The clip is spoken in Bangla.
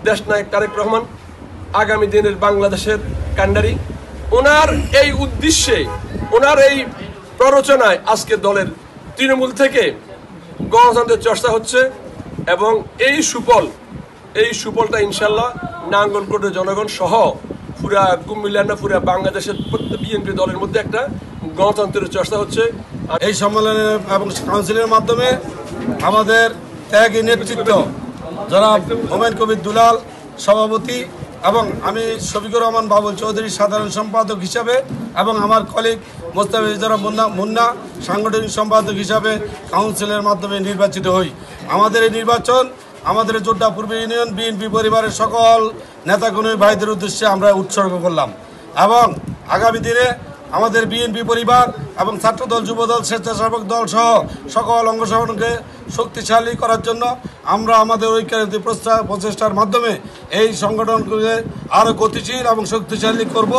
দেশনায়ক তারেক রহমান আগামী দিনের বাংলাদেশের কান্ডারি। ওনার এই উদ্দেশ্যে, ওনার এই প্ররোচনায় আজকে দলের তৃণমূল থেকে গণতন্ত্রের চর্চা হচ্ছে এবং এই সুফলটা ইনশাল্লাহ নাঙ্গলকোটের জনগণ সহ পুরা কুমিল্লা না পুরা বাংলাদেশের প্রত্যেক বিএনপি দলের মধ্যে একটা গণতন্ত্রের চর্চা হচ্ছে। এই সম্মেলনের এবং কাউন্সিলের মাধ্যমে আমাদের ত্যাগী নেতৃত্ব জনাব হুমায়ুন কবির দুলাল সভাপতি এবং আমি শফিকুর রহমান বাবুল চৌধুরী সাধারণ সম্পাদক হিসাবে এবং আমার কলিগ মোস্তাফিজুর মুন্না সাংগঠনিক সম্পাদক হিসাবে কাউন্সিলের মাধ্যমে নির্বাচিত হই। আমাদের এই নির্বাচন আমাদের জোড্ডা পূর্ব ইউনিয়ন বিএনপি পরিবারের সকল নেতাকর্মী ভাইদের উদ্দেশ্যে আমরা উৎসর্গ করলাম এবং আগামী দিনে আমাদের বিএনপি পরিবার এবং ছাত্রদল, যুবদল, স্বেচ্ছাসেবক দল সহ সকল অঙ্গসংগঠনকে শক্তিশালী করার জন্য আমরা আমাদের ঐক্যের প্রচেষ্টার মাধ্যমে এই সংগঠনকে আরও গতিশীল এবং শক্তিশালী করব।